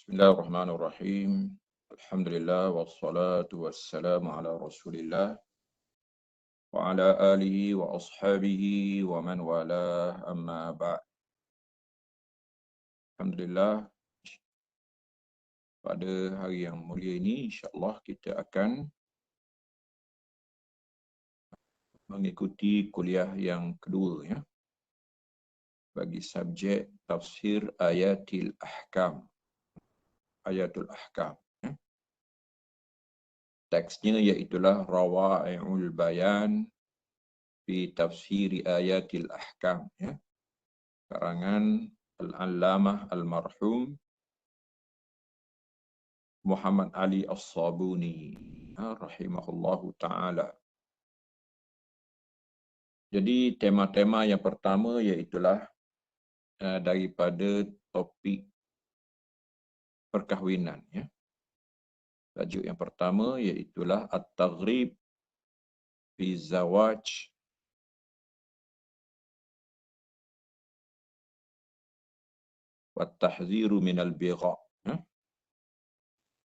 Bismillahirrahmanirrahim. Alhamdulillah wassalatu wassalamu ala Rasulillah wa ala alihi wa ashabihi wa man walah amma ba'd. Alhamdulillah, pada hari yang mulia ini insya-Allah kita akan mengikuti kuliah yang kedua ya bagi subjek tafsir ayatul ahkam. Ayatul ahkam ya. Teksnya iaitulah Rawai'ul Bayan fi tafsiri ayatil ahkam ya. Karangan Al-Allamah Al-Marhum Muhammad Ali As-Sabuni rahimahullahu ta'ala. Jadi tema-tema yang pertama iaitulah daripada topik perkahwinan ya. Tajuk yang pertama iaitulah At-Taghrib fi Zawaj wa Tahziru minal Bigha.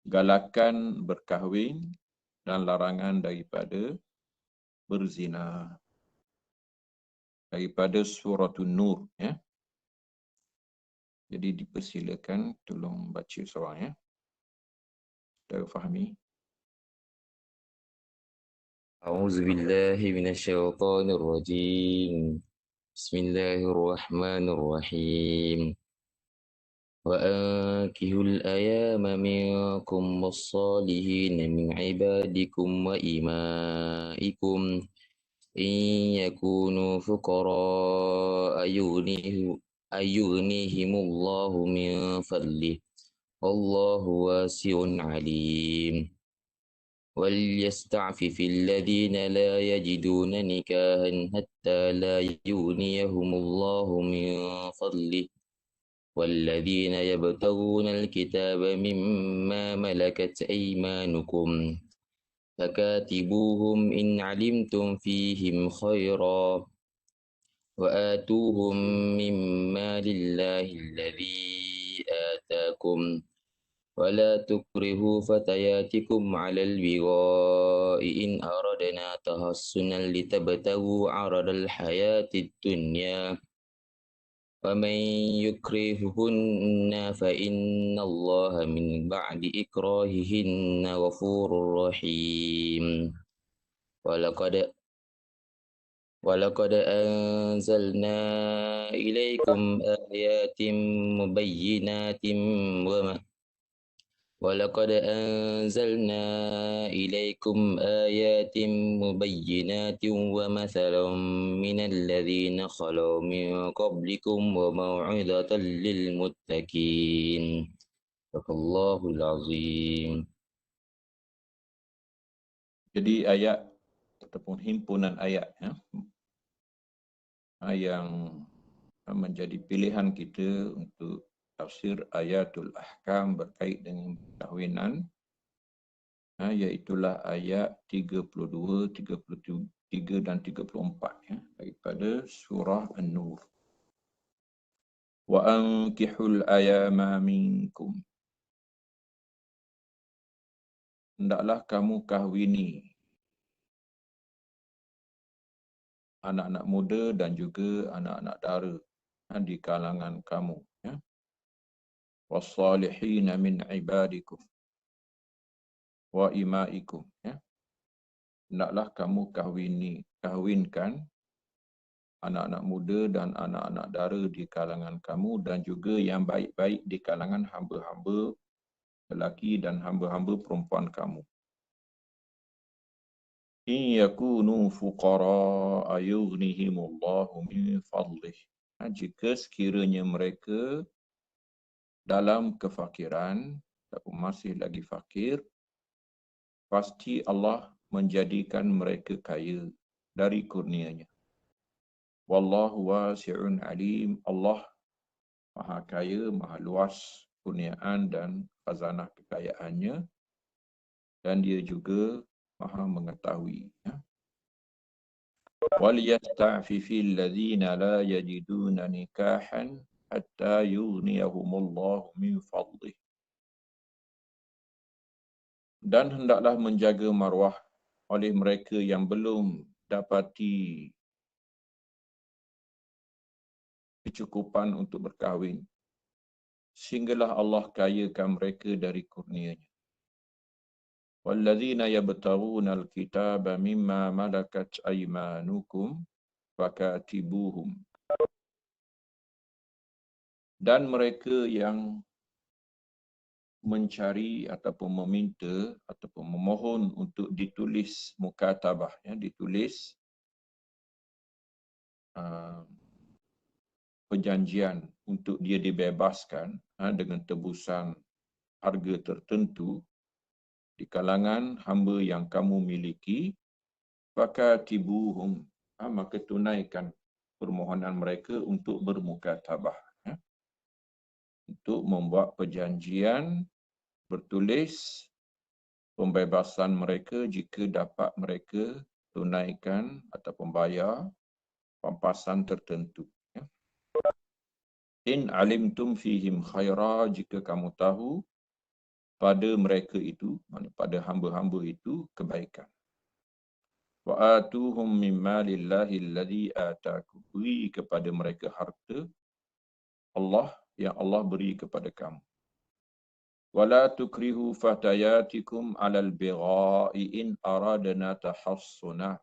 Galakan berkahwin dan larangan daripada berzina. Daripada Suratul Nur ya. Jadi dipersilakan tolong baca seorang ya. Kita fahami. أعوذ بالله من الشيطان الرجيم بسم الله الرحمن الرحيم وأنكحوا الأيام منكم والصالحين من عبادكم وإمائكم إن يكونوا فقراء يغنيهم الله من فضله والله واسع عليم وليستعفف الذين لا يجدون نكاحا حتى لا يغنيهم الله من فضله والذين يبتغون الكتاب مما ملكت أيمانكم فكاتبوهم إن علمتم فيهم خيرا وآتوهم مما لله الذي آتاكم ولا تكرهوا فتياتكم على البغاء إن أردنا تحصنا لتبتغوا عرض الحياة الدنيا ومن يكرههن فإن الله من بعد إكراههن غفور رحيم ولقد أنزلنا إليكم آيات مبينات ولقد أنزلنا إليكم آيات مبينات ومثلا من الذين خلوا من قبلكم وموعظة للمتقين صدق الله العظيم. Jadi ayat ataupun himpunan ayat ya, yang menjadi pilihan kita untuk tafsir ayatul ahkam berkait dengan perkahwinan, iaitulah ayat 32, 33 dan 34 ya, daripada surah An-Nur. Wa ankihul ayama minkum. Hendaklah kamu kahwini anak-anak muda dan juga anak-anak dara di kalangan kamu ya. Wassalihina min ibadikum wa imaikum ya. Hendaklah kamu kahwinkan anak-anak muda dan anak-anak dara di kalangan kamu dan juga yang baik-baik di kalangan hamba-hamba lelaki dan hamba-hamba perempuan kamu. In yakunu fuqara yughnihimullahu min fadlih. Jika sekiranya mereka dalam kefakiran ataupun masih lagi fakir, pasti Allah menjadikan mereka kaya dari kurnianya. Wallahu wasi'un alim. Allah maha kaya, maha luas kurniaan dan khazanah kekayaannya, dan dia juga maha mengetahui ya. Waliyasta'fifil ladzina la yajiduna nikahan hatta yughniyahumullahu min fadlih. Dan hendaklah menjaga marwah oleh mereka yang belum dapati kecukupan untuk berkahwin, sehinggalah Allah kayakan mereka dari kurnia-Nya. وَالَّذِينَ يَبْتَغُونَ الْكِتَابَ مِمَّا مَلَكَتْ أَيْمَانُكُمْ فَكَاتِبُوهُمْ. Dan mereka yang mencari ataupun meminta ataupun memohon untuk ditulis mukatabah, ya, ditulis perjanjian untuk dia dibebaskan dengan tebusan harga tertentu di kalangan hamba yang kamu miliki, fakatibuhum, maka tunaikan permohonan mereka untuk bermukatabah, ya, untuk membuat perjanjian bertulis pembebasan mereka jika dapat mereka tunaikan ataupun bayar pampasan tertentu. Ya. In alimtum fihim khaira, jika kamu tahu pada mereka itu, pada hamba-hamba itu kebaikan. Wa atuhum min malillahi alladhi atakum, beri kepada mereka harta Allah yang Allah beri kepada kamu. Wala tukrihu fatayatikum 'alal bigha'i in aradna tahassuna.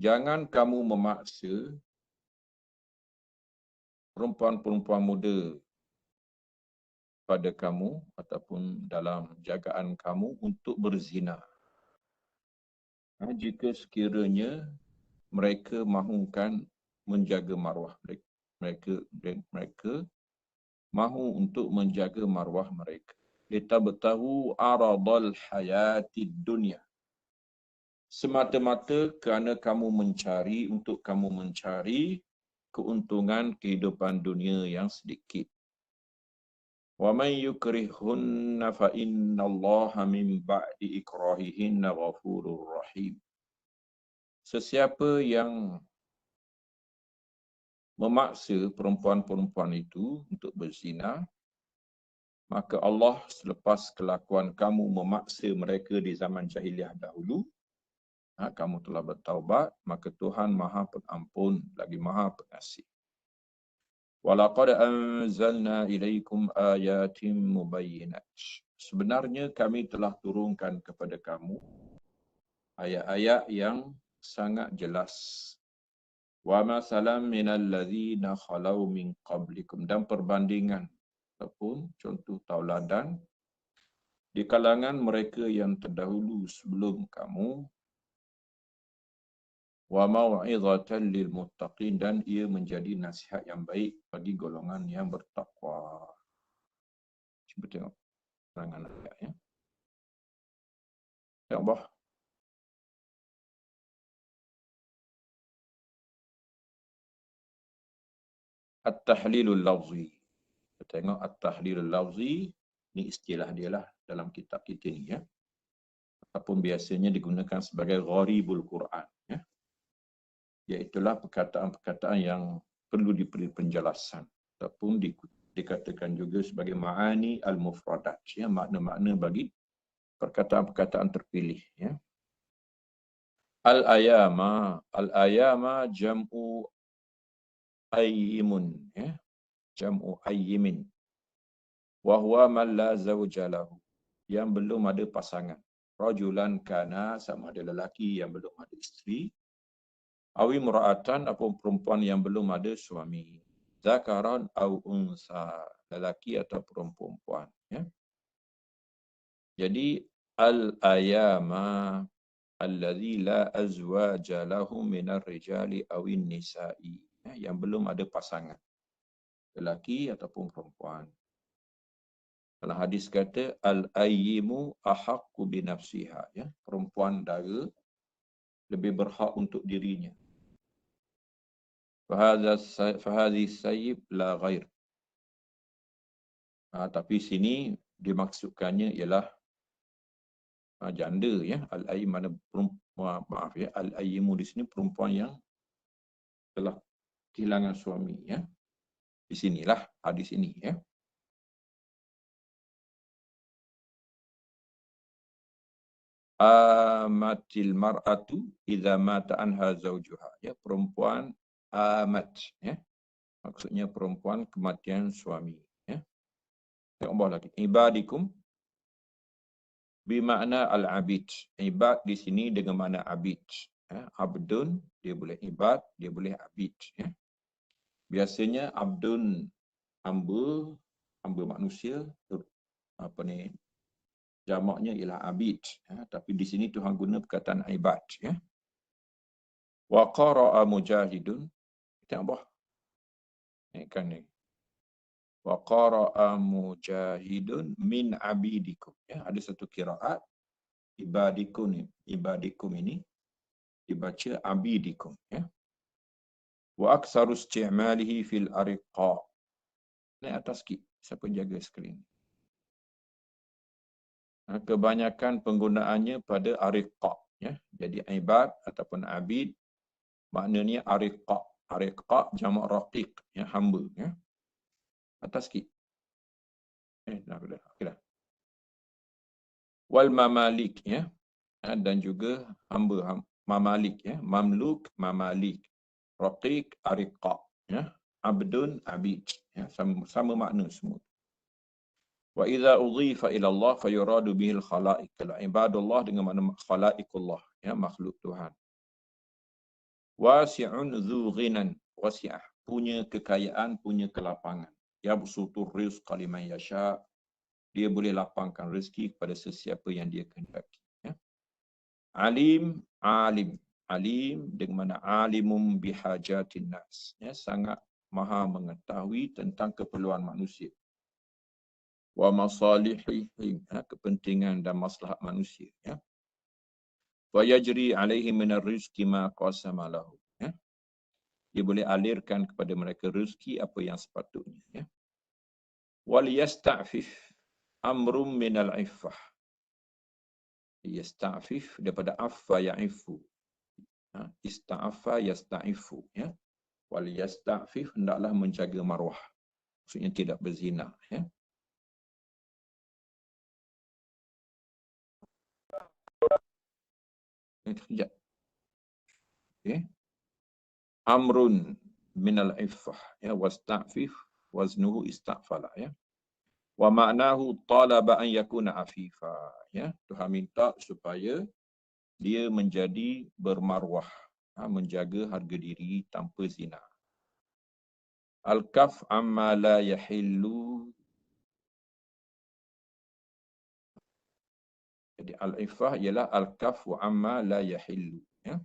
Jangan kamu memaksa perempuan-perempuan muda pada kamu ataupun dalam jagaan kamu untuk berzina. Jika sekiranya mereka mahukan menjaga marwah mereka mahu untuk menjaga marwah mereka. Litabtahu aradal hayatid dunya. Semata-mata kerana kamu mencari keuntungan kehidupan dunia yang sedikit. Wa man yukrihunna fa innallaha min ba'di ikrahihinna ghafurur rahim. Sesiapa yang memaksa perempuan-perempuan itu untuk berzina, maka Allah selepas kelakuan kamu memaksa mereka di zaman jahiliah dahulu, kamu telah bertaubat, maka Tuhan Maha Pengampun lagi Maha Pengasih. Walaqad anzalna ilaikum ayatin mubayyinat. Sebenarnya kami telah turunkan kepada kamu ayat-ayat yang sangat jelas. Wa masalam minal ladzina khalau min qablikum, dan perbandingan ataupun contoh tauladan di kalangan mereka yang terdahulu sebelum kamu. Wa mau'izatan lil muttaqin, dan ia menjadi nasihat yang baik bagi golongan yang bertakwa. Cuba tengok terangan ayat, ya. Ya Allah. At-tahlilul lafzi. Kita tengok at-tahlilul lafzi, ni istilah dia lah dalam kitab kita ni, ya. Ataupun biasanya digunakan sebagai gharibul Quran, ya. Iaitulah perkataan-perkataan yang perlu diberi penjelasan ataupun dikatakan juga sebagai ma'ani al-mufradat, ya, makna-makna bagi perkataan-perkataan terpilih, ya. Al-ayama jam'u ayyimun, ya. Jam'u ayyimin. Wa huwa man la zawja lahu, yang belum ada pasangan. Rajulan kana, sama ada lelaki yang belum ada isteri. Awi mura'atan, apa perempuan yang belum ada suami. Zakaran au unsa, lelaki atau perempuan, ya. Jadi al-ayama alladzi la azwaja lahum minar rijali awin nisa'i, ya, yang belum ada pasangan, lelaki ataupun perempuan. Dalam hadis kata al-ayyimu ahaqqu bi nafsiha, ya, perempuan dara lebih berhak untuk dirinya. Fahadhi sayyib la ghair. Tapi sini dimaksudkannya ialah janda, ya. Al-ayyim mana perempuan, maaf, ya, al-ayyimu di sini perempuan yang telah kehilangan suami, ya. Di sinilah hadis ini, ya. amatil mar'atu idza mata anha zawjuha. Ya, perempuan amat, ya. Maksudnya perempuan kematian suami, ya. Tengok bawah lagi. Ibadikum bermakna al-abid. Ibad di sini dengan makna abid. Ya, abdun, dia boleh ibad, dia boleh abid. Ya. Biasanya abdun, hamba manusia, apa ni, jamaknya ialah abid. Ya. Tapi di sini Tuhan guna perkataan ibad. Ya. Wa qara'a mujahidun. Tengok bawah. Naikkan ni. Wa qara'a mujahidun min abidikum. Ya, ada satu qiraat ibadikum ini dibaca abidikum, ya. Wa aktsaru isti'malihi fil ariqa. Naik atas sikit, siapa jaga skrin. Kebanyakan penggunaannya pada ariqa, ya. Jadi ibad ataupun abid maknanya ariqa. Ariqa jamak raqiq, ya, hamba, ya. Atas sikit. Dah. Okey dah. Wal mamalik, ya. Dan juga hamba mamalik, ya. Mamluk, mamalik. Raqiq, ariqa, ya. Abdun, abid, ya. Sama makna semua. Wa idza udhifa ila Allah fayuradu bihil khalaiq. Kalau ibadullah dengan makna khalaiqullah, ya, makhluk Tuhan. Wasi'un dzu ghinan, wasi'ah, punya kekayaan, punya kelapangan. Yabsutur rizqa liman yasha. Dia boleh lapangkan rezeki kepada sesiapa yang dia kehendaki, ya. Alim, alim. Alim dengan mana alimum bihajatin nas, ya, sangat maha mengetahui tentang keperluan manusia. Wa masalihihim, ya, kepentingan dan maslahat manusia, ya. Wa yajri alaihi minar rizqi ma qasama lahu, ya. Dia boleh alirkan kepada mereka rezeki apa yang sepatutnya, ya. Wal yasta'fif amrum minal iffah. Yasta'fif daripada affa ya'ifu. Ista'afa yasta'ifu, ya. Wal yasta'fif, hendaklah menjaga maruah. Maksudnya tidak berzina, ya. Sekejap. Okay. Amrun minal iffah, ya. Wasta'fif waznuhu ista'fala, ya. Wa ma'nahu talaba an yakuna afifa, ya. Tuhan minta supaya dia menjadi bermaruah, menjaga harga diri tanpa zina. Al-kaf amma la yahillu. Jadi al-iffah ialah al-kaf amma la yahillu, ya.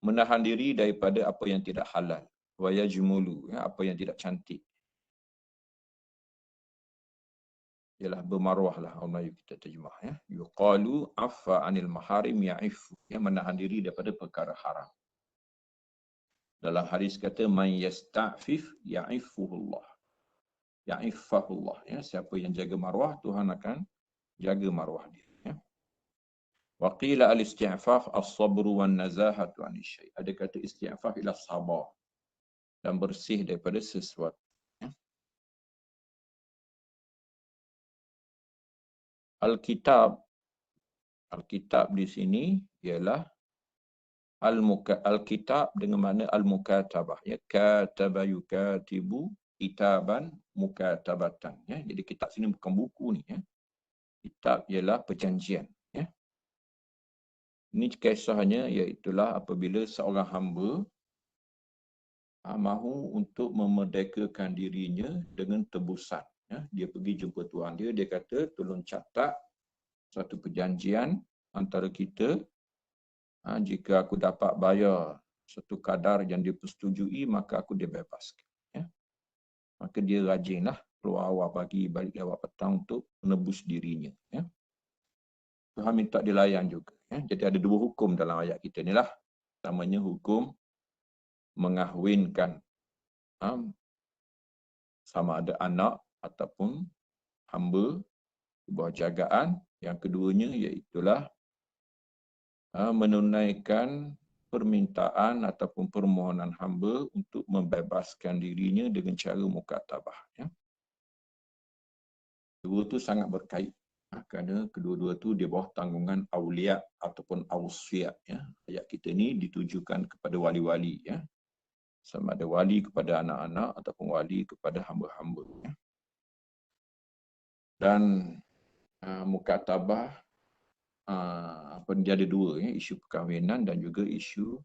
Menahan diri daripada apa yang tidak halal. Wa yajmulu, ya, apa yang tidak cantik. Ialah bermaruahlah, orang Melayu kita terjemah, ya. Yuqalu affa anil maharim ya'ifu, ya, menahan diri daripada perkara haram. Dalam hadis kata man yasta'fif ya'ifuhullah. Ya'iffahullah, ya, siapa yang jaga maruah, Tuhan akan jaga maruah dia, ya. Wa qila al-isti'faf as-sabru wan nazahatu 'anil syai'. Ada kata isti'faf ialah sabar dan bersih daripada sesuatu, ya. Al-kitab di sini ialah al-kitab dengan makna al-mukatabah, ya. Kataba yukatibu kitaban mukatabatan, ya. Jadi kitab sini bukan buku ni, ya. Kitab ialah perjanjian, ya. Ini kisahnya iaitulah apabila seorang hamba mahu untuk memerdekakan dirinya dengan tebusan, ya. Dia pergi jumpa tuan dia, dia kata tolong catat satu perjanjian antara kita. Jika aku dapat bayar satu kadar yang dia persetujui, maka aku dibebaskan, ya. Maka dia rajinlah keluar awal pagi, balik awal petang untuk menebus dirinya, ya. Tuhan minta dilayan juga, ya. Jadi ada dua hukum dalam ayat kita ni lah. Pertamanya hukum mengahwinkan, sama ada anak ataupun hamba di bawah jagaan. Yang keduanya iaitulah menunaikan permintaan ataupun permohonan hamba untuk membebaskan dirinya dengan cara mukatabah, ya. Dua itu sangat berkait. Kerana kedua-dua tu di bawah tanggungan awliya ataupun awsiya. Ya. Ayat kita ni ditujukan kepada wali-wali. Ya. Sama ada wali kepada anak-anak ataupun wali kepada hamba-hamba. Ya. Dan mukatabah dia ada dua, ya, isu perkahwinan dan juga isu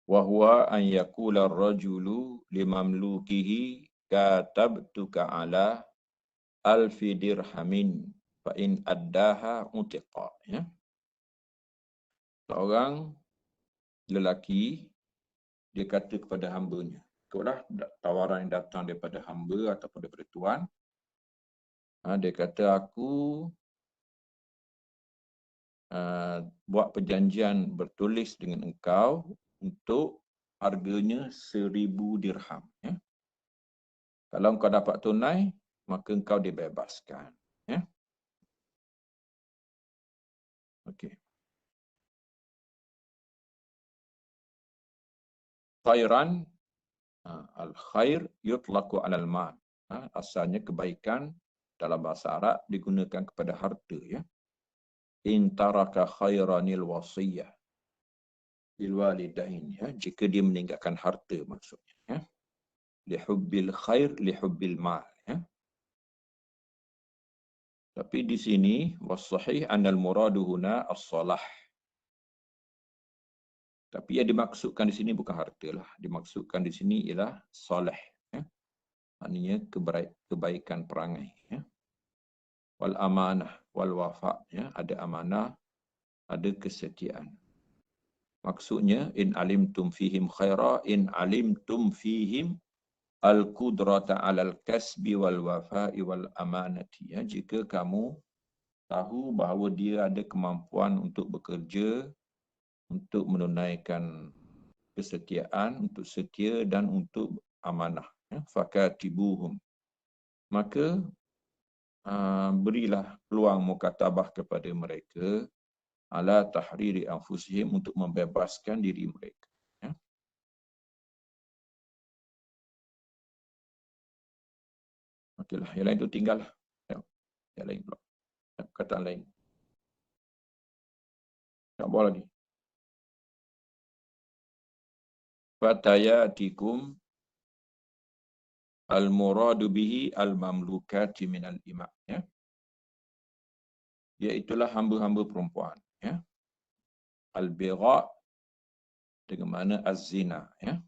wahwa an yakula ar-rajulu limamlukihi katabtuka ala alfi dirhamin fa in addaha utiqa. Ya. Seorang lelaki dia kata kepada hambanya, ikutlah tawaran yang datang daripada hamba ataupun daripada tuan. Dia kata, aku buat perjanjian bertulis dengan engkau untuk harganya 1,000 dirham. Ya. Kalau engkau dapat tunai, maka engkau dibebaskan. Ya. Okey. Khairan, al-khair yutlaqu 'alal mal. Asalnya kebaikan dalam bahasa Arab digunakan kepada harta. Ya. In taraka khairanil wasiyah lil walidain. Ya. Jika dia meninggalkan harta maksudnya. Ya. Lihubbil khair, lihubbil mal. Ya. Tapi di sini was-sahih anal muradu huna as-salah. Tapi yang dimaksudkan di sini bukan harta lah. Dimaksudkan di sini ialah soleh. Ya. Maknanya kebaikan perangai. Ya. Wal amanah, wal wafa. Ya. Ada amanah, ada kesetiaan. Maksudnya, in alimtum fihim khaira, in alimtum fihim al-qudrata alal kasbi wal wafa'i wal amanati. Ya. Jika kamu tahu bahawa dia ada kemampuan untuk bekerja, untuk menunaikan kesetiaan, untuk setia dan untuk amanah. Ya, fakatibuhum. Maka berilah peluang mukatabah kepada mereka ala tahriri anfusihim, untuk membebaskan diri mereka. Ya. Okeylah, yang lain tu tinggallah. Ya. Yang lain pula. Perkataan lain. Tak boleh lagi. Fatayatikum al-muradu bihi al-mamlukati minal ima'. Ya. Iaitulah hamba-hamba perempuan. Ya. Al-bigha' dengan mana az-zina. Ya.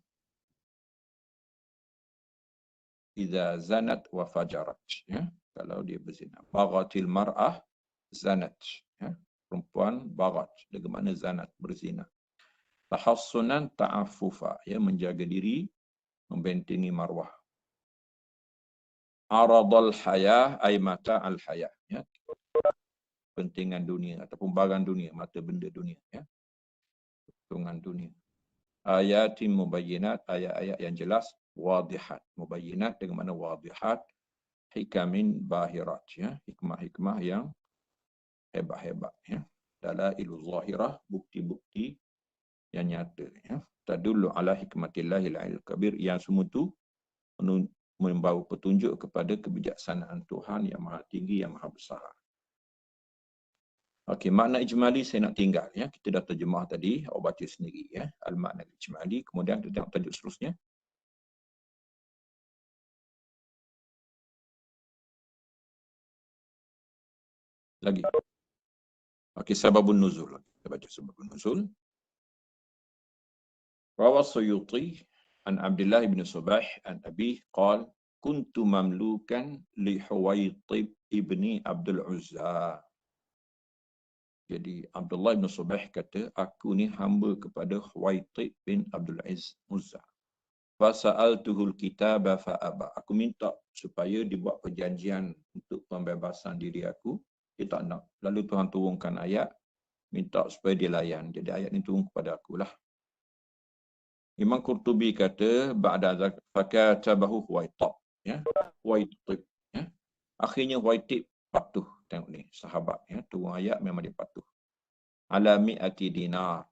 Idza zanat wa fajarat. Ya. Kalau dia berzina. Baghatil mar'ah zanat. Ya. Perempuan baghat. Dengan mana zanat, berzina. Tahassunan ta'affufa. Ya. Menjaga diri, membentengi marwah. Aradal hayah ay mata al hayah. Ya. Pentingan dunia ataupun barang dunia, mata benda dunia. Ya. Keuntungan dunia. Ayatin mubayyinat, ayat-ayat yang jelas, wadihat. Mubayyinat dengan mana wadihat, hikamin bahirat. Ya. Hikmah-hikmah yang hebat-hebat. Ya. Dalailul zahirah, bukti-bukti yang nyata. Ya. Tadullu ala hikmatillahil alil kabir, yang semua itu membawa petunjuk kepada kebijaksanaan Tuhan yang maha tinggi, yang maha besar. Okey, makna ijmali saya nak tinggal ya. Kita dah terjemah tadi, awak baca sendiri ya. Al-makna ijmali, kemudian kita tengok tajuk seterusnya. Lagi. Okey, sababun nuzul. Kita baca sababun nuzul. Rawa Suyuti an Abdullah bin Subah an Abi qal kuntu mamlukan li Huwaitib ibni Abdul Uzza. Jadi Abdullah bin Subah kata, aku ni hamba kepada Huwaitib bin Abdul Uzza. Fasa'altuhul kitaba fa'aba. Aku minta supaya dibuat perjanjian untuk pembebasan diri aku. Dia tak nak. Lalu Tuhan turunkan ayat, minta supaya dia layan. Jadi ayat ini turun kepada akulah. Imam Qurtubi kata, ba'da fakatabahu Huwaitib. Ya, Huwaitib. Ya. Akhirnya Huwaitib patuh. Tengok ni, sahabat. Ya. Turun ayat memang dia patuh. Ala mi'ati dinar.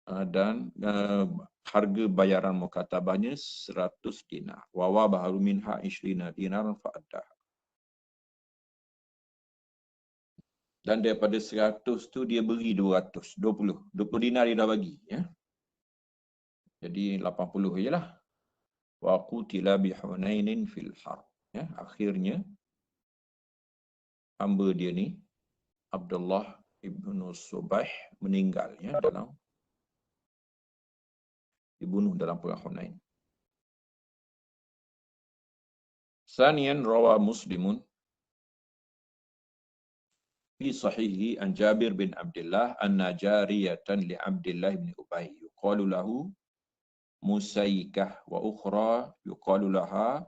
Dan harga bayaran mukatabahnya 100 dinar. Wa baharu minha 20 dinar fa'addah. Dan daripada 100 tu dia beri 200, 20 dinar dia dah bagi ya. Jadi 80 jelah. Wa qutila bi Hunainin fil harb. Ya, akhirnya hamba dia ni Abdullah ibnu Subah meninggal ya dibunuh dalam perang Hunain. Sanian rawa Muslimun fi sahihi an Jabir bin Abdullah anna jariyatan li Abdullah bin Ubay yuqalu lahu Musaykah wa ukhra yuqalu laha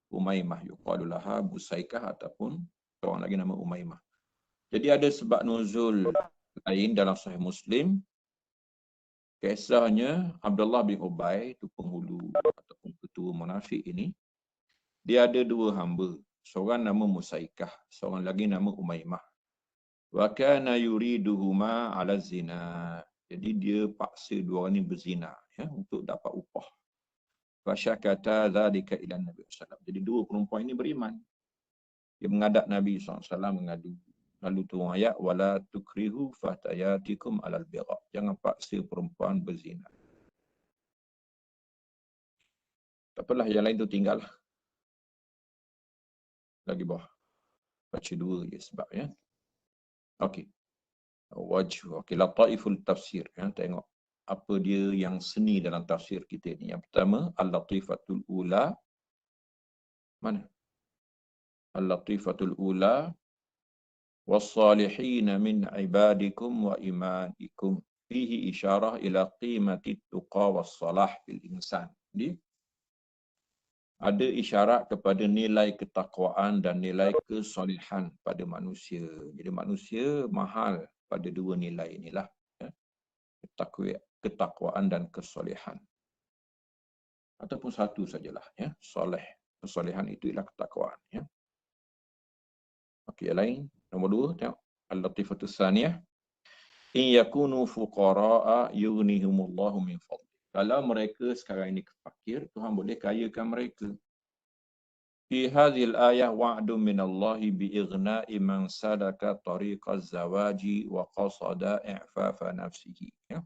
Umaymah, yuqalu laha Busaykah ataupun orang lagi nama Umaymah. Jadi ada sebab nuzul lain dalam Sahih Muslim. Kisahnya Abdullah bin Ubay, itu penghulu ataupun ketua munafik ini, dia ada dua hamba. Seorang nama Musaykah, seorang lagi nama Umaymah. Wa kana yuriduhuma ala zina. Jadi dia paksa dua orang ni berzina ya untuk dapat upah. Fasyakata dzalika ila Nabi sallallahu alaihi wasallam. Jadi dua perempuan ini beriman. Dia menghadap Nabi SAW mengadu. Lalu turun ayat wala tukrihu fatayatikum alal bigha. Jangan paksa perempuan berzina. Tak apalah, yang lain tu tinggal. Lagi bawah. Baca dua je sebab ya. Okey. Wajh. Okey, lataiful tafsir ya. Tengok apa dia yang seni dalam tafsir kita ni. Yang pertama, al-latifatul ula. Mana? Al-latifatul ula was-salihin min ibadikum wa imanikum fihi isyarah ila qimati tuqa was-salah fil insan. Jadi ada isyarat kepada nilai ketakwaan dan nilai kesolihan pada manusia. Jadi manusia mahal pada dua nilai inilah. Ya. Ketakwaan dan kesolihan. Ataupun satu sajalah. Ya. Soleh. Kesolihan itu ialah ketakwaan. Ya. Okey, yang lain. Nombor 2, tengok. Al-Latifatus Saniyah. In yakunu fuqara'a yughnihumullahu min fadli. Kalau mereka sekarang ini fakir, Tuhan boleh kayakan mereka. Fi hadhil ayah wa'dun min Allah bi ighna'i man sadaka tariqaz zawaji wa qasada i'fafa nafsihi. Ya.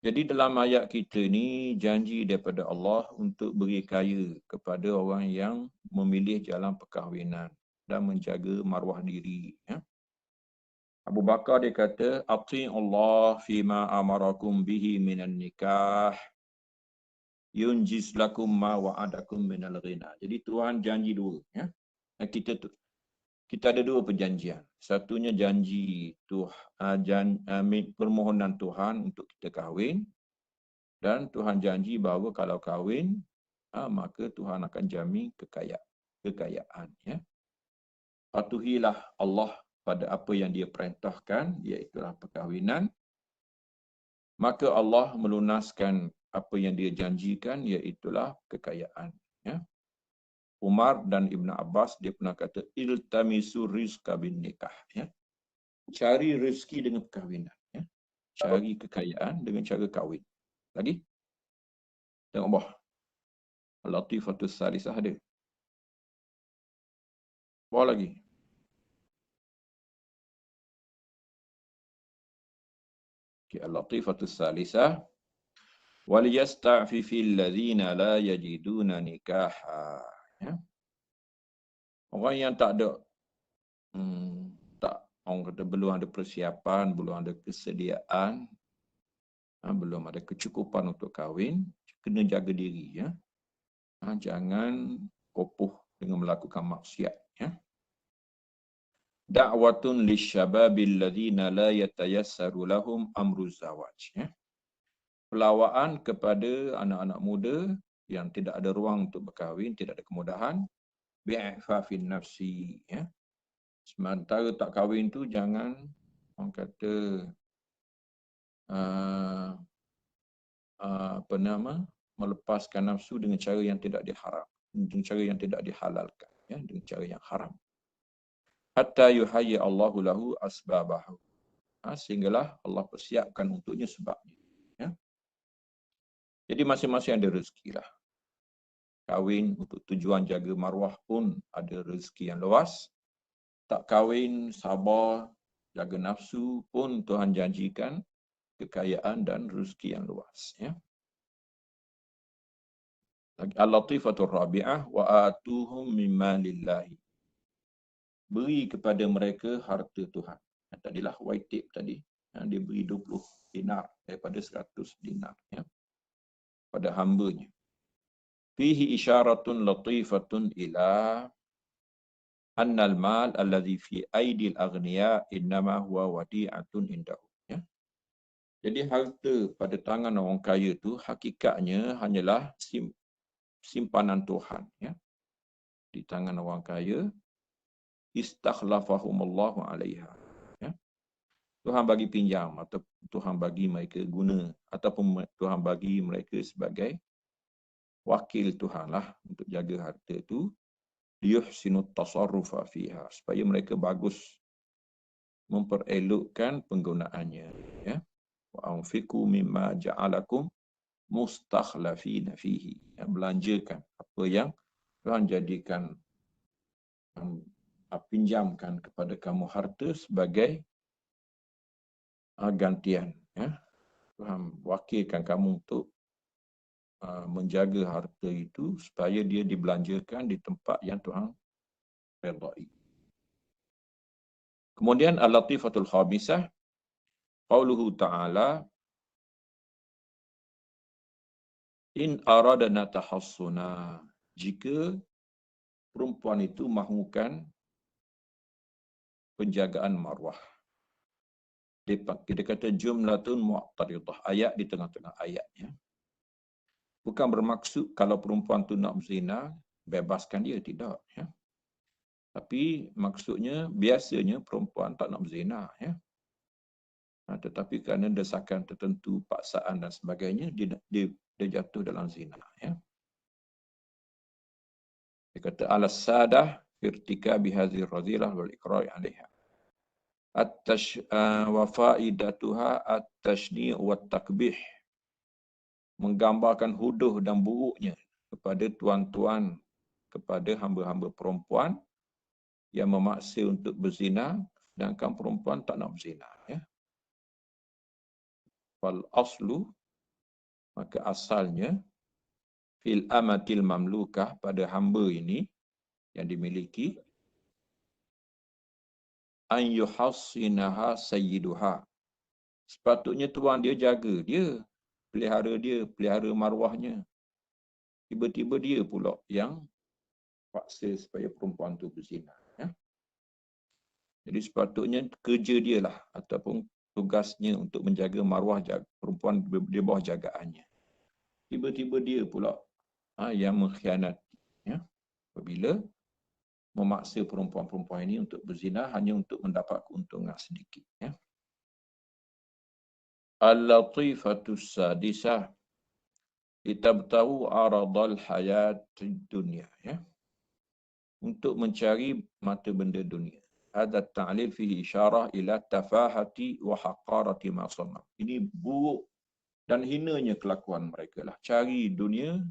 Jadi dalam ayat kita ni janji daripada Allah untuk beri kaya kepada orang yang memilih jalan perkahwinan dan menjaga maruah diri. Ya. Abu Bakar dia kata, Ati Allah fima amarakum bihi minan nikah, yunjiz lakum ma wa'adakum minal ghina. Jadi Tuhan janji dua. Ya. Kita ada dua perjanjian. Satunya janji permohonan Tuhan untuk kita kahwin. Dan Tuhan janji bahawa kalau kahwin, maka Tuhan akan jamin kekayaan. Ya. Patuhilah Allah pada apa yang dia perintahkan, iaitulah perkahwinan. Maka Allah melunaskan apa yang dia janjikan, iaitulah kekayaan. Ya. Umar dan Ibn Abbas, dia pernah kata, iltamisu rizqa bin nikah. Ya. Cari rezeki dengan perkahwinan. Ya. Cari kekayaan dengan cara kahwin. Lagi? Tengok bawah. Al-Latifatus Salisah ada. Bawah lagi. Al-latifatus salisah wal yasta'fifil ladzina la yajiduna nikaha. Ya. Orang yang tak ada tak orang kata belum ada persiapan, belum ada kesediaan, belum ada kecukupan untuk kahwin, kena jaga diri ya. Jangan kopuh dengan melakukan maksiat ya. Da'watun lisyababil ladzina la yatayassaru lahum amru zawaj ya. Pelawaan kepada anak-anak muda yang tidak ada ruang untuk berkahwin, tidak ada kemudahan, bi'ifafin nafsi ya. Sementara tak kahwin tu jangan orang kata apa nama, melepaskan nafsu dengan cara yang tidak diharam, dengan cara yang tidak dihalalkan ya, dengan cara yang haram. Hatta yuhayya Allahu lahu asbabahu. Sehinggalah Allah persiapkan untuknya sebabnya ya. Jadi masing-masing ada rezeki lah. Kahwin untuk tujuan jaga maruah pun ada rezeki yang luas. Tak kahwin, sabar, jaga nafsu pun Tuhan janjikan kekayaan dan rezeki yang luas ya. Al-latifatur rabi'ah wa atuhum mimma lillahi. Beri kepada mereka harta Tuhan. Tadilah white tape tadi, dia beri 20 dinar daripada 100 dinar ya, pada hambanya. Fihi isyaratun latifatun ila annal mal alladhi fi aidil aghniya innama huwa wadi'atun indahu ya. Jadi harta pada tangan orang kaya tu hakikatnya hanyalah simpanan Tuhan ya. Di tangan orang kaya, istakhlafahumullahu alaiha ya. Tuhan bagi pinjam atau Tuhan bagi mereka guna ataupun Tuhan bagi mereka sebagai wakil Tuhan lah untuk jaga harta tu, liyuhsinut tasarrufa fiha, supaya mereka bagus memperelokkan penggunaannya ya. Wa anfiqu mimma ja'alakum mustakhlafina fihi, belanjakan apa yang Tuhan jadikan pinjamkan kepada kamu harta sebagai gantian ya. Tuhan wakilkan kamu untuk menjaga harta itu supaya dia dibelanjakan di tempat yang Tuhan redai. Kemudian al-latifatul khamisah qauluhu ta'ala in aradna tahassuna, jika perempuan itu mahukan penjagaan maruah. Kita kata jumlatun mu'taridah, ayat di tengah-tengah ayat ya. Bukan bermaksud kalau perempuan tu nak berzina, bebaskan dia, tidak ya. Tapi maksudnya biasanya perempuan tak nak berzina ya. Tetapi kerana desakan tertentu, paksaan dan sebagainya, dia jatuh dalam zina ya. Dia kata alas-sadah irtikabi hadhihi radhilah wal iqrar 'alaiha. Wa faidatuha at-tashni' wa takbih, menggambarkan huduh dan buruknya kepada tuan-tuan, kepada hamba-hamba perempuan yang memaksa untuk berzina, sedangkan perempuan tak nak berzina ya. Wal aslu, maka asalnya, fil amatil mamlukah, pada hamba ini yang dimiliki, an yuhassinaha sayyiduha, sepatutnya tuan dia jaga dia, pelihara maruahnya. Tiba-tiba dia pula yang paksa supaya perempuan tu berzina ya. Jadi sepatutnya kerja dia lah ataupun tugasnya untuk menjaga maruah perempuan di bawah jagaannya. Tiba-tiba dia pula yang mengkhianati ya, apabila memaksa perempuan-perempuan ini untuk berzina hanya untuk mendapat keuntungan sedikit ya. Al-latifatus sadisah litabtahu aradal hayatid dunya ya, untuk mencari mata benda dunia. Hadha ta'lil fihi isyarah ila tafahati wa haqarati ma sanna. Ini buruk dan hinanya kelakuan mereka lah, cari dunia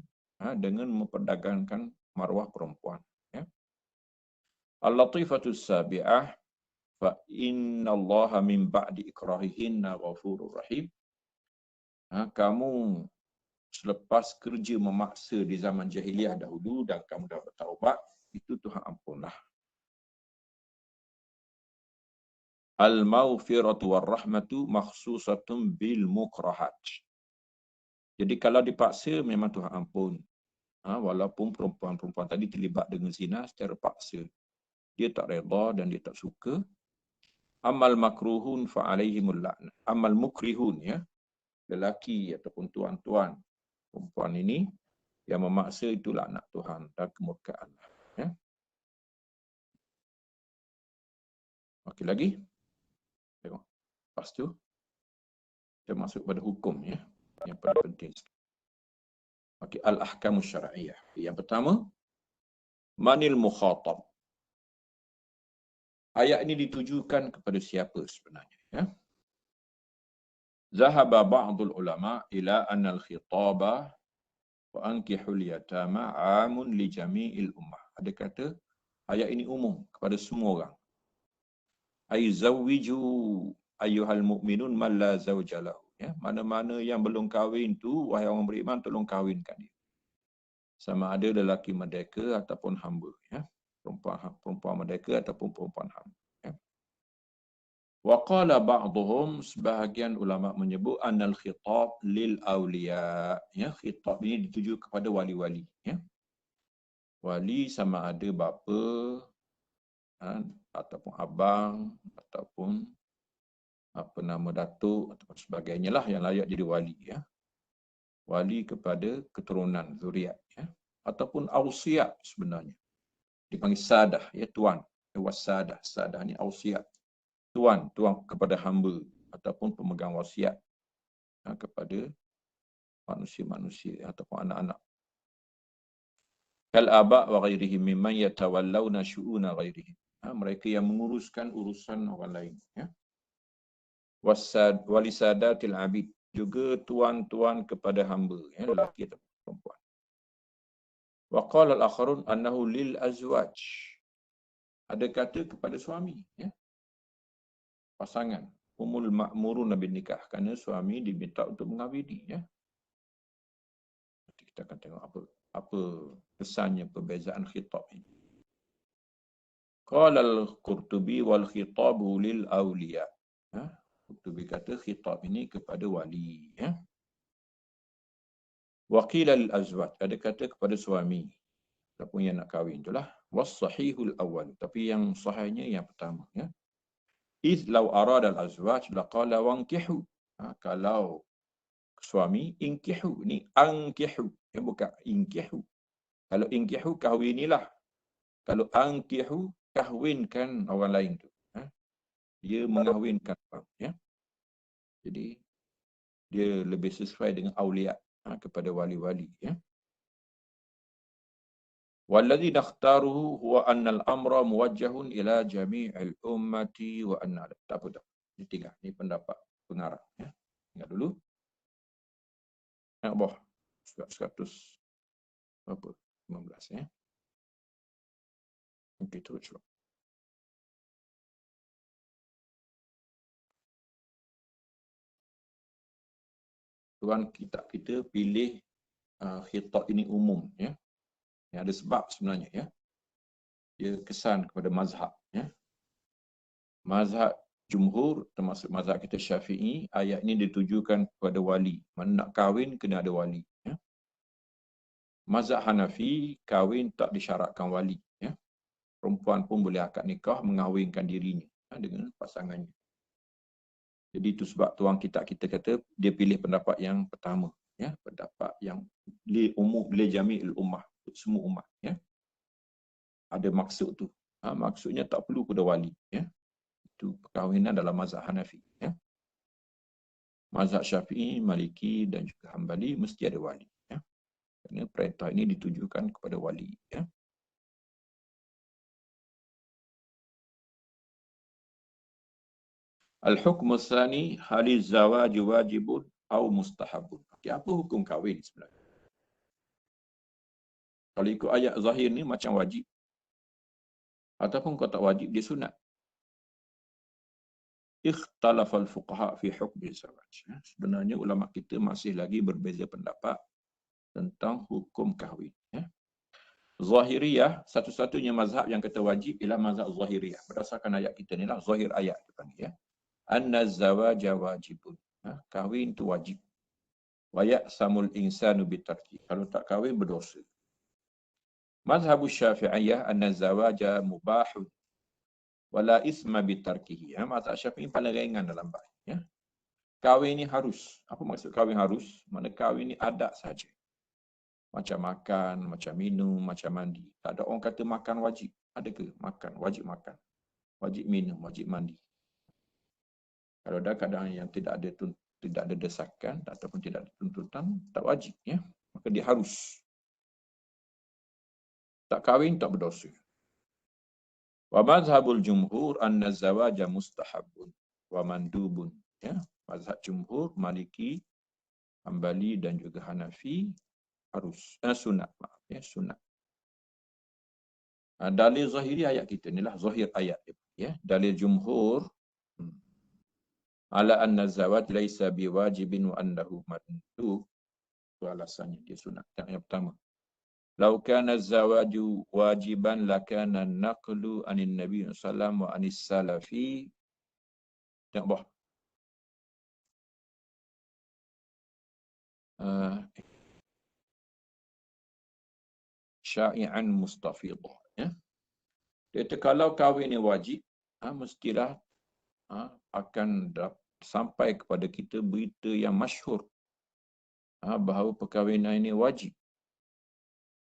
dengan memperdagangkan maruah perempuan ya. Al-latifatus sabi'ah fa innallaha min ba'di ikrahihinna ghafurur rahim. Kamu selepas kerja memaksa di zaman jahiliah dahulu dan kamu dah bertaubat, itu Tuhan ampunlah. Al-maghfiratu war-rahmatu makhsusatun bil mukrahat. Jadi kalau dipaksa memang Tuhan ampun. Walaupun perempuan-perempuan tadi terlibat dengan zina secara paksa. Dia tak reda dan dia tak suka. Amal makruhun fa'alaihimul la'nah. Amal mukrihun, ya, lelaki ataupun tuan-tuan perempuan ini yang memaksa, itu laknat Tuhan dan kemurkaan. Ya. Okey, lagi. Tengok. Lepas tu kita masuk pada hukum, ya, yang paling penting. Okey, al-ahkamus syar'iyyah. Yang pertama, manil mukhatab. Ayat ini ditujukan kepada siapa sebenarnya, ya? Zahaba ba'dul ulama ila anna al-khitaba wa ankihul yatama 'amun li jami'il ummah. Ada kata ayat ini umum kepada semua orang. Ai zawwiju ayyuhal mu'minun man la zawja lahu. Ya, mana-mana yang belum kahwin tu, wahai orang beriman, tolong kahwinkan dia. Sama ada lelaki merdeka ataupun hamba, ya. Perempuan merdeka ataupun perempuan hamba, ya. Wa qala ba'dhum, sebahagian ulama menyebut annal khitab lil awliya. Ya, khitab ini dituju kepada wali-wali, ya. Wali sama ada bapa, ataupun abang, ataupun apa nama, datuk atau sebagainya lah yang layak jadi wali, ya. Wali kepada keturunan zuriat, ya. Ataupun ausiat sebenarnya. Dipanggil sadah, ya, tuan. Wasadah, sadah ni ausiat. Tuan kepada hamba ataupun pemegang wasiat, kepada manusia-manusia ataupun anak-anak. Kal aba wa ghairihim mimman yatawallawna syu'una ghairihim. Mereka yang menguruskan urusan orang lain, ya. Walisadatil abid, juga tuan-tuan kepada hamba, ya, lelaki atau perempuan. Wa qala al-akharun annahu lil azwaj. Ada kata kepada suami, ya, pasangan. Umul ma'murun bin nikah, kerana suami diminta untuk mengahwini, ya. Nanti kita akan tengok apa kesannya perbezaan khitab ini. Qala al-Qurtubi wal khitabu lil awliya. Qurtubi kata khitab ini kepada wali, ya. Wa qila lil azwaj, ada kata kepada suami ataupun yang nak kahwin, itulah. Was sahihul awwal, tapi yang sahihnya yang pertama, ya. Iz law arada al azwaj laqala wankihu. Kalau suami, inkihu, ni ankihu, ya, bukan inkihu. Kalau inkihu, kahwinilah. Kalau ankihu, kahwinkan orang lain tu. Dia mengahwinkan orang, ya. Jadi dia lebih sesuai dengan auliya, kepada wali-wali, ya. Walladhi nakhtaruhu huwa anna al-amra muwajjahun ila jami'il ummati wa anna. Tak apa. Ini tinggal. Ini pendapat pengarang, ya. Ingat dulu. Bawah. 100 berapa? 15, ya. Okey, terus cuba. Tuan kita pilih khitab ini umum, ya. Yang ada sebab sebenarnya, ya. Dia kesan kepada mazhab, ya. Mazhab jumhur, termasuk mazhab kita Syafi'i, ayat ini ditujukan kepada wali. Mana nak kahwin kena ada wali, ya. Mazhab Hanafi, kahwin tak disyaratkan wali, ya. Perempuan pun boleh akad nikah mengahwinkan dirinya, dengan pasangannya. Jadi itu sebab tuan kita kata dia pilih pendapat yang pertama, ya, pendapat yang li umum li jami'il ummah, semua umat, ya. Ada maksud tu. Maksudnya tak perlu pada wali, ya. Itu perkahwinan dalam mazhab Hanafi, ya. Mazhab Syafi'i, Maliki dan juga Hambali mesti ada wali, ya. Kerana perintah ini ditujukan kepada wali, ya. Al-hukmu tsani haliz zawaj wajibun atau mustahabun. Okey, apa hukum kahwin sebenarnya? Kalau ikut ayat zahir ni macam wajib. Ataupun kalau tak wajib, dia sunat. Ikhtalafal fuqaha fi hukmi zawaj. Sebenarnya ulama kita masih lagi berbeza pendapat tentang hukum kahwin. Zahiriyah, satu-satunya mazhab yang kata wajib ialah mazhab Zahiriyah. Berdasarkan ayat kita ni lah, zahir ayat dipanggil. Anna zawaja wajibun. Kahwin itu wajib. Wa ya'samul insanu bitarki. Kalau tak kahwin, berdosa. Mazhab Syafi'iyah anna zawaja mubahun. Wala isma bitarkihi. Mazhab Syafi'i paling ringan dalam bab. Kahwin ni harus. Apa maksud kahwin harus? Mana kahwin ni adat saja. Macam makan, macam minum, macam mandi. Tak ada orang kata makan wajib. Ada ke? Makan, wajib makan. Wajib minum, wajib mandi. Kalau ada keadaan yang tidak ada desakan ataupun tidak ada tuntutan, tak wajib. Maka dia harus. Tak kahwin, tak berdosa. Wa mazhabul jumhur anna zawaja mustahabun wa mandubun. Mazhab jumhur, Maliki, Hambali dan juga Hanafi harus. Sunat, maaf. Sunat. Dalil zahiri ayat kita inilah zahir ayat. Dalil jumhur ala anna zawaj laisa biwajibin wa annahu mandub. Itu alasannya dia sunat. Yang pertama. Lau kana zawaju wajiban lakana naqlu anin Nabi sallallahu wa anis salafi. Tengok bawah. Sya'i'an mustafidah. Dia kata kalau kahwin ni wajib, mestilah akan sampai kepada kita berita yang masyhur bahawa perkahwinan ini wajib.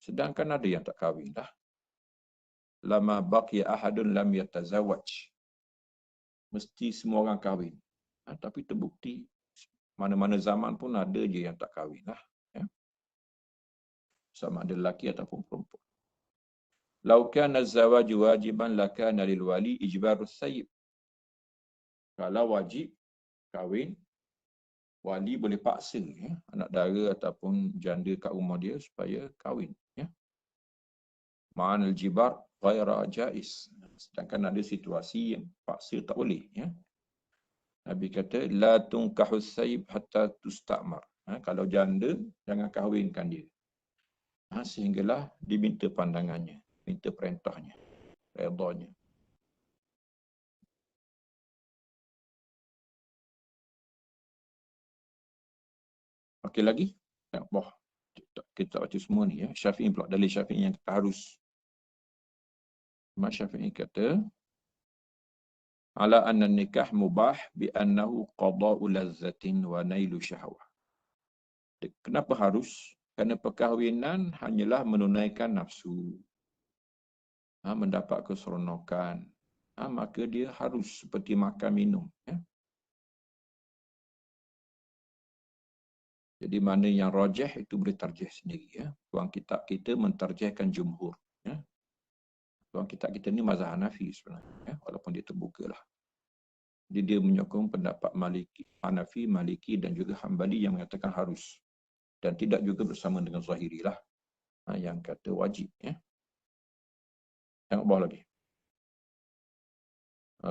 Sedangkan ada yang tak kahwin dah. Lama baqiya ahadun lam yatazawwaj. Mesti semua orang kahwin. Tapi terbukti mana-mana zaman pun ada je yang tak kahwin lah. Sama ada lelaki ataupun perempuan. Lau kana az-zawaju wajiban lakana lil wali ijbarus sayyib. Kalau wajib kahwin, wali boleh paksa anak dara ataupun janda kat rumah dia supaya kahwin. Ma'anal jibar ghaira jaiz. Sedangkan ada situasi yang paksa tak boleh. Nabi kata, la tunkahus sayyib hatta tustamar. Kalau janda, jangan kahwinkan dia. Sehinggalah diminta pandangannya, minta perintahnya, redanya. Okey lagi? Kita baca semua ni. Syafi'i pula, dalil Syafi'i yang kata harus. Imam Syafi'i kata, ala anna nikah mubah bi annahu qada'u lazzatin wa nailu syahwah. Kenapa harus? Kerana perkahwinan hanyalah menunaikan nafsu. Mendapat keseronokan. Maka dia harus seperti makan minum. Jadi mana yang rajih itu boleh tarjih sendiri. Tuan kitab kita mentarjihkan jumhur. Tuan kitab kita ni mazhab Hanafi sebenarnya. Walaupun dia terbuka lah. Jadi dia menyokong pendapat Maliki, Hanafi, Maliki dan juga Hambali yang mengatakan harus. Dan tidak juga bersama dengan Zahiri lah. Yang kata wajib. Tengok bawah lagi.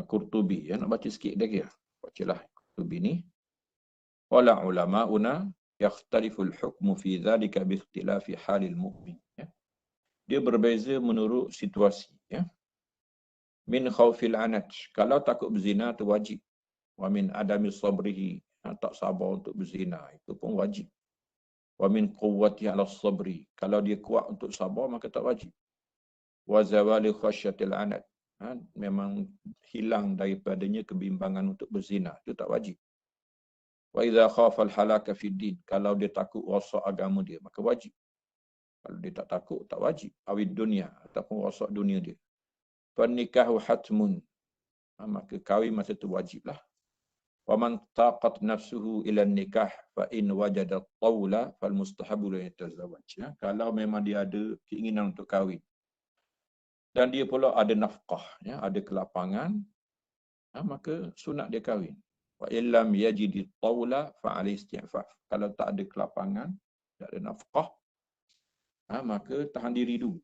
Qurtubi. Nak baca sikit lagi. Bacalah Qurtubi ni. Wala ulama'una yakhtaliful hukmu fi dhalika bi ikhtilafi halil mu'min. Dia berbeza menurut situasi. Min khawfil anat. Kalau takut berzina itu wajib. Wa min adami sabrihi. Tak sabar untuk berzina. Itu pun wajib. Wa min quwwati ala sabri. Kalau dia kuat untuk sabar maka tak wajib. Wa zawali khasyatil anat. Memang hilang daripadanya kebimbangan untuk berzina. Itu tak wajib. Wa idza khafa al-halaka fid din. Kalau dia takut rosak agama dia maka wajib. Kalau dia tak takut tak wajib. Awid dunia ataupun rosak dunia dia. Fan nikahu hatmun. Maka kahwin masa itu wajiblah. Wa man taqat nafsuhu ila nikah fa in wajada tawla fal mustahabu la yatazawwaj. Kalau memang dia ada keinginan untuk kahwin dan dia pula ada nafkah, ada kelapangan, maka sunat dia kahwin. Wa illam yajid tawla fa alai isti'faf. Kalau tak ada kelapangan, tak ada nafkah, maka tahan diri dulu,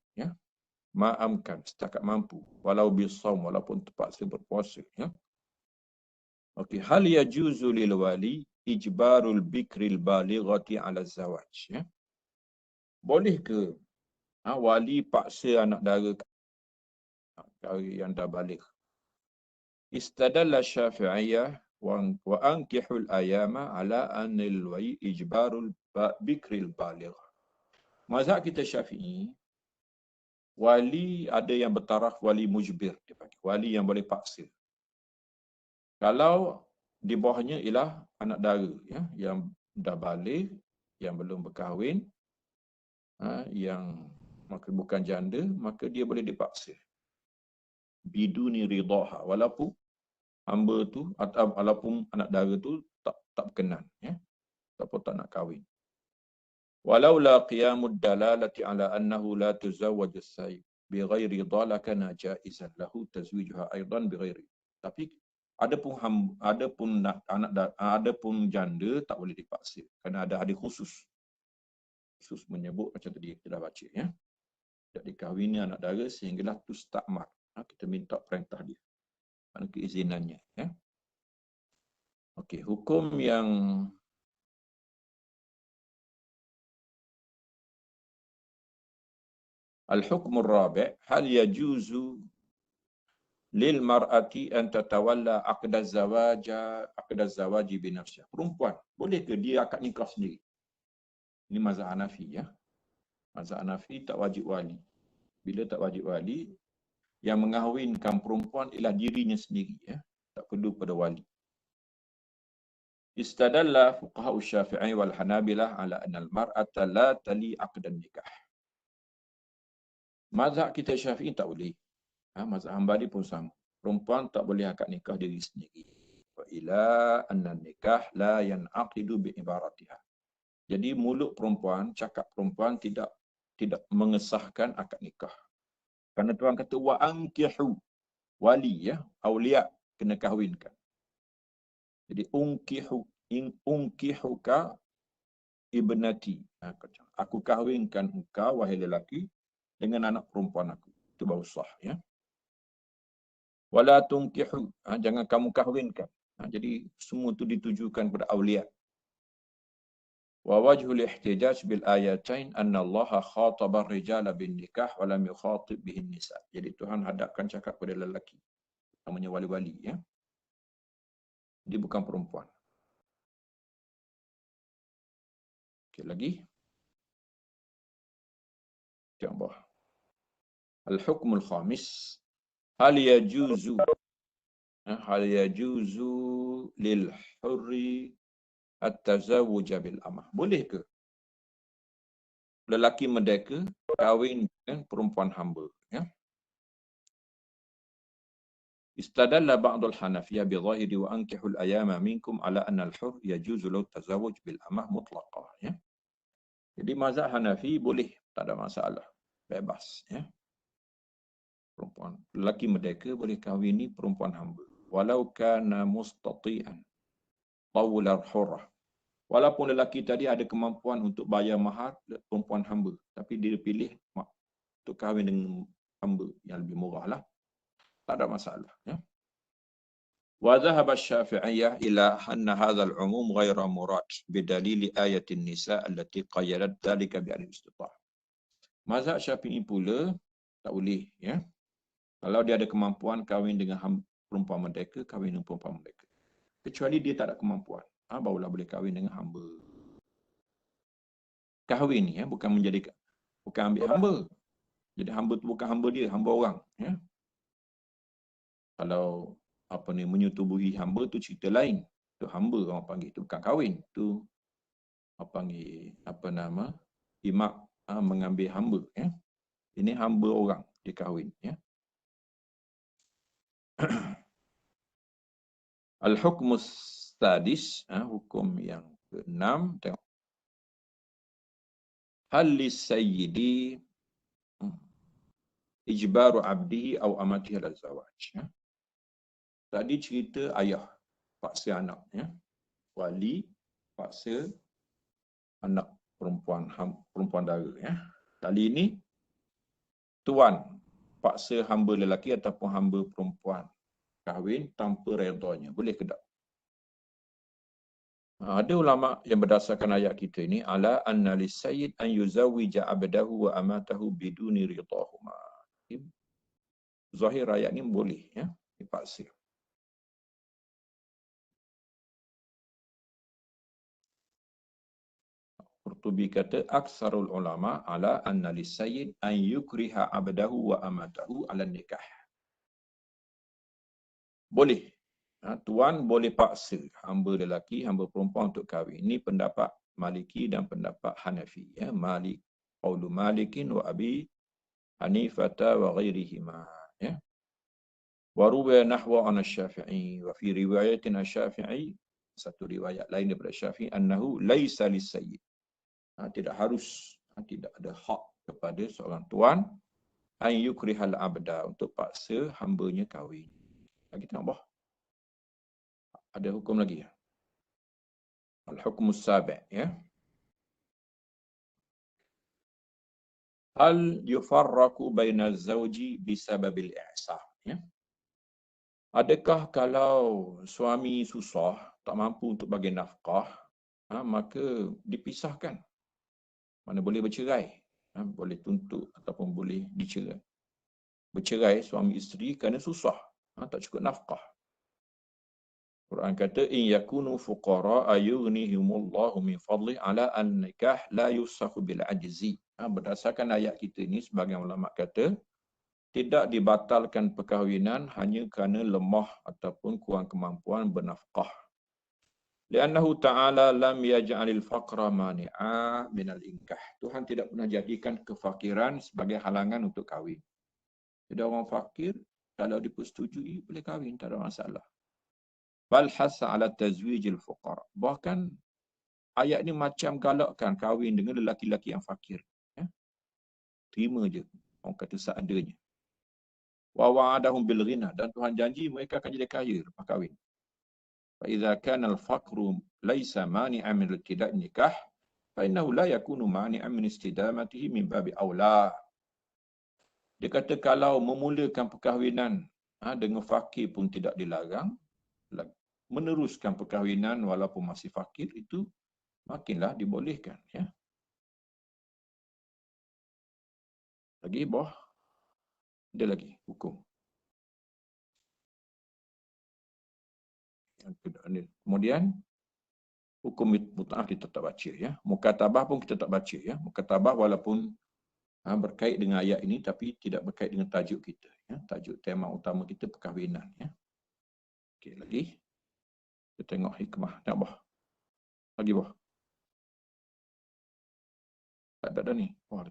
ma'amkan setakat mampu, walau bisawm, walaupun terpaksa berpuasa. Okey, hal yajuzu lil wali ijbarul bikril balighati ala zawaj, ya. Boleh ke wali paksa anak dara yang dah baligh? Istadalla Syafi'iyah wa ankihul ayama ala anil wali ijbarul bikril baligh. Mazhab kita Syafi'i, wali ada yang bertaraf wali mujbir, dia panggil wali yang boleh paksa. Kalau di bawahnya ialah anak dara, ya, yang dah balik, yang belum berkahwin, yang maka bukan janda, maka dia boleh dipaksa. Biduni ridaha, walaupun hamba tu atau walaupun anak dara tu tak berkenan, ya, ataupun tak nak kahwin. Walau la qiyamud dalalati ala annahu la tuzawwaj as-sayyib bighairi dhalala kana jaizan lahu tazwijuha aidan bighairi. Tapi adapun janda tak boleh dipaksa kerana ada hadis khusus menyebut macam tadi kita dah baca, ya. Tak dikahwini anak dara sehinggalah tustamar. Kita minta perintah dia, mana keizinannya, ya. Okey, hukum yang al-hukm ar-rabi' hal yajuzu lil mar'ati an tatawalla aqda zawaji bi nafsiha. Perempuan boleh ke dia akad nikah sendiri? Ini mazhab Hanafi, ya. Mazhab Hanafi tak wajib wali. Bila tak wajib wali, yang mengahwinkan perempuan ialah dirinya sendiri, ya. Tak perlu pada wali. Istadalla fuqaha Syafi'i wal Hanabilah ala anna al-mar'ata la tali aqdan nikah. Mazhab kita Syafi'i tak boleh. Mazhab Hambali pun sama. Perempuan tak boleh akad nikah diri sendiri. Wa ila anna nikah la yan'aqidu bi ibaratiha. Jadi mulut perempuan, cakap perempuan tidak mengesahkan akad nikah. Kerana Tuhan kata wa ankihu, wali, ya, aulia kena kahwinkan. Jadi unkihuka ibnati. Aku kahwinkan engkau wahai lelaki dengan anak perempuan aku. Itu baru sah, ya. Wala tunkihu, jangan kamu kahwinkan. Jadi semua itu ditujukan kepada aulia. Wa wajhul ihtijaj bil ayatain anna Allah khataba ar-rijala bin nikah wa lam yukhatib bihin nisa. Jadi Tuhan hadapkan cakap kepada lelaki, namanya wali-wali, ya. Dia bukan perempuan. Okey, lagi. Contoh. Al-hukmul khamis hal yajuzu lil hurri at-tazawwuj bil amah. Boleh ke lelaki merdeka kahwin dengan perempuan hamba, ya. Istadalla ba'dul Hanafiyah bi dhahiri wa ankihul ayama minkum ala anna al-hurr yajuzu lahu tazawwuj bil amah mutlaqah, ya. Jadi mazhab Hanafi boleh, tak ada masalah, bebas, ya. Perempuan lelaki merdeka boleh kahwini perempuan hamba walau kana mustati'an tawla hurrah. Walaupun lelaki tadi ada kemampuan untuk bayar mahar perempuan hamba, tapi dia pilih untuk kahwin dengan hamba yang lebih murah lah. Tak ada masalah, ya. Wa dhahaba Syafi'iyah ila anna hadzal umum ghaira murad bidalil ayat an-nisa allati qayyadat dhalika bi al-istitah. Mazhab Syafi'i pula tak boleh, ya. Kalau dia ada kemampuan kahwin dengan perempuan merdeka, kahwin dengan perempuan merdeka. Kecuali dia tak ada kemampuan, barulah boleh kahwin dengan hamba. Kahwin, ya, bukan ambil hamba. Jadi hamba tu bukan hamba dia, hamba orang, ya. Kalau menyetubuhi hamba tu cerita lain. Tu hamba orang panggil, tu bukan kahwin. Tu imak mengambil hamba, ya. Ini hamba orang dikahwin, ya. Al-hukmus sadis, hukum yang ke-6, tengok. Hal lisayyidi ijbaru abdihi aw amatihi ala zawaj, ya. Tadi cerita ayah paksa anak, ya. Wali paksa anak perempuan dara, ya. Kali ini tuan paksa hamba lelaki ataupun hamba perempuan kahwin tanpa redanya. Boleh ke tak? Ada ulama yang berdasarkan ayat kita ini ala anna lisayyid an yuzawwija abdahu wa amatahu biduni ridahuma. Zahir ayat ni boleh ya, dipaksa. Qurtubi kata aksarul ulama ala anna lisayyid an yukriha abdahu wa amatahu ala nikah. Boleh. Tuan boleh paksa hamba lelaki, hamba perempuan untuk kahwin. Ini pendapat Maliki dan pendapat Hanafi. Ya. Malik, qaulu Malikin wa Abi Hanifata wa ghairihima. Ya. Wa ruwaya nahwa an Syafi'i wa fi riwayatin Syafi'i, satu riwayat lain daripada Syafi'i, annahu laisa lisayyid. Tidak harus, tidak ada hak kepada seorang tuan an yukrihal abda, untuk paksa hambanya kahwin. Lagi tengok bawah. Ada hukum lagi ya. Al-hukmus sabi' ya. Hal yufarraqu baina az-zawji bisababil i'sar ya. Adakah kalau suami susah, tak mampu untuk bagi nafkah, maka dipisahkan? Mana boleh bercerai, boleh tuntut ataupun boleh dicerai. Bercerai suami isteri kerana susah, tak cukup nafkah. Quran kata in yakunu fuqara ayughnihimullahu min fadli ala an nikah la yusahu bil ajzi. Berdasarkan ayat kita ini, sebagian ulama kata tidak dibatalkan perkahwinan hanya kerana lemah ataupun kurang kemampuan bernafkah. Li'annahu ta'ala lam yaj'alil faqra mani'a minal inkah. Tuhan tidak pernah jadikan kefakiran sebagai halangan untuk kahwin. Jadi orang fakir, kalau dipersetujui boleh kahwin, tak ada masalah. Bal hasa ala tazwijil fuqara. Bahkan ayat ni macam galakkan kahwin dengan lelaki-lelaki yang fakir. Ya? Terima je. Orang kata seadanya. Wa wa'adahum bil ghina, dan Tuhan janji mereka akan jadi kaya lepas kahwin. Fa idza kana al faqru laysa mani'an min ibtida' nikah fa innahu la yakunu mani'an min istidamatihi min babi aula. Dia kata kalau memulakan perkahwinan dengan fakir pun tidak dilarang, meneruskan perkahwinan walaupun masih fakir itu makinlah dibolehkan ya. Lagi bawah ada lagi hukum. Kemudian hukum mut'ah kita tak baca ya. Mukatabah pun kita tak baca ya. Mukatabah walaupun berkait dengan ayat ini tapi tidak berkait dengan tajuk kita ya. Tajuk tema utama kita perkahwinan ya. Okey, lagi kita tengok hikmah. Tengok bawah. Lagi bawah. Tak ada dah ni. Bawah.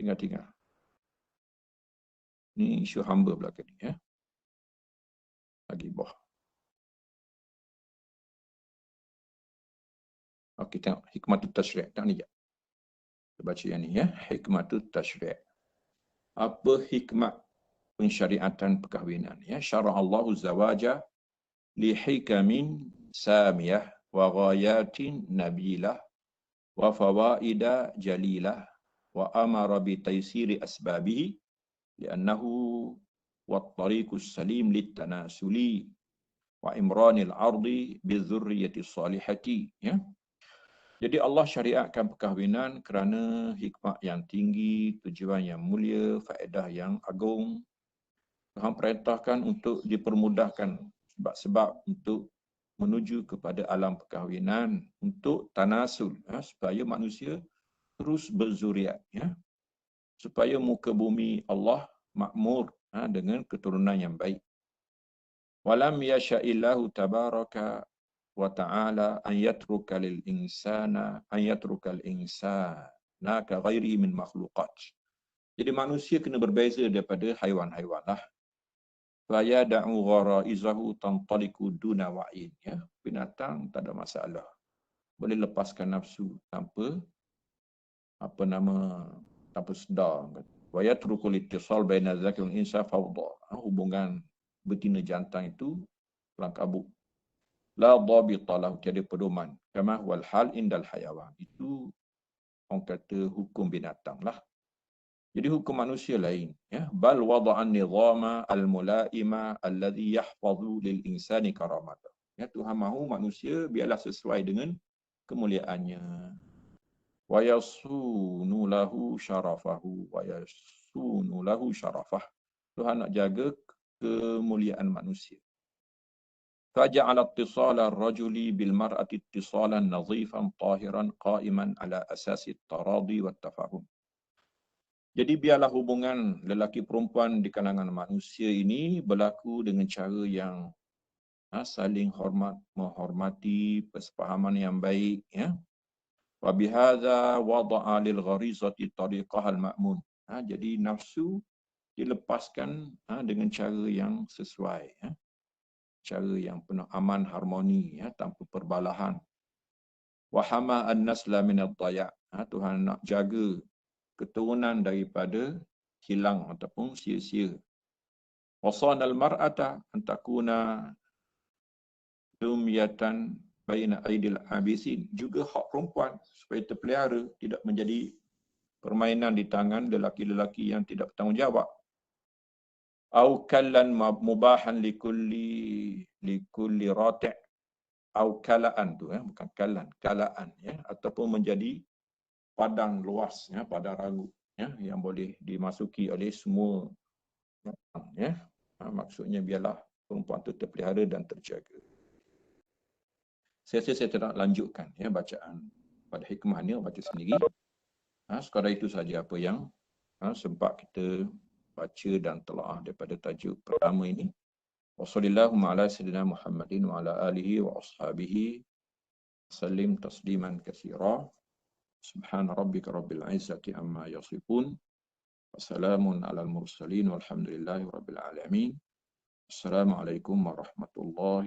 Tinggal. Ni isu hamba belakang ni ya. Lagi bawah. Okey, tengok hikmatut tasyri'. Tengok ni je. Kita baca yang ni ya. Hikmatut tasyri'. Apa hikmat pensyariatan perkahwinan ya? Syara'allahu zawaja li hikamin samiyah wa ghayatin nabilah wa fawaida jalilah wa amara bi taysiri asbabihi li'annahu wat-tariqus salim lit-tanasuli wa imranil ardi bizurriyyati salihati ya. Jadi Allah syariatkan perkahwinan kerana hikmah yang tinggi, tujuan yang mulia, faedah yang agung. Tuhan perintahkan untuk dipermudahkan sebab-sebab untuk menuju kepada alam perkahwinan untuk tanasul supaya manusia terus berzuriat ya. Supaya muka bumi Allah makmur dengan keturunan yang baik. Walam yasha'illahu tabaraka wa ta'ala an yatruka lil insana an yatruka al insana ka ghairihi min makhluqat. Jadi manusia kena berbeza daripada haiwan-haiwan lah. Fa yad'u gharaizahu tantaliqu duna wa'in ya. Binatang tak ada masalah. Boleh lepaskan nafsu tanpa tanpa sedar. Wa yatruku littisal baina dzakir wal insa fawda. Hubungan betina jantan itu kelang kabut. La dhabita lahu, tiada pedoman. Kama wal hal indal hayawan. Itu orang kata hukum binatang lah. Jadi hukum manusia lain ya. Bal wada'an nizama al-mulaima alladhi yahfazu lil insani karamata. Ya, Tuhan mahu manusia biarlah sesuai dengan kemuliaannya. Wa yasunu lahu syarafahu wa yasunu lahu syarafah. Tuhan nak jaga kemuliaan manusia. فجعل اتصال الرجل بالمرأة اتصالا نظيفا طاهرا قائما على أساس التراضي والتفاهم. Jadi biarlah hubungan lelaki perempuan di kalangan manusia ini berlaku dengan cara yang saling menghormati, persefahaman yang baik. Ya. Wa bihadza wada'a lil gharizati tariqahal ma'mun. Jadi nafsu dilepaskan dengan cara yang sesuai. Ya. Cara yang penuh aman, harmoni, ya, tanpa perbalahan. Wa hama an-nasla min ad-daya'. Tuhan nak jaga keturunan daripada hilang ataupun sia-sia. Wasana al-mar'ata an takuna dumyatan baina aidil abisin. Juga hak perempuan supaya terpelihara, tidak menjadi permainan di tangan lelaki-lelaki yang tidak bertanggungjawab. Au kallan mubahan likulli rati'. Au kalaan tu, bukan kallan, kalaan, ya, ataupun menjadi padang luas, ya, padang ragu, ya, yang boleh dimasuki oleh semua, ya. Maksudnya biarlah perempuan itu terpelihara dan terjaga. Saya tidak lanjutkan, ya, bacaan pada hikmah ni, baca sendiri. Sekadar itu saja apa yang sempat kita baca dan telaah daripada tajuk pertama ini. Wassallallahu ala sayyidina Muhammadin wa ala alihi wa ashabihi sallim tasliman katsira. Subhana rabbika rabbil izzati amma yasifun. Wassalamun alal mursalin walhamdulillahi rabbil alamin. Assalamualaikum warahmatullahi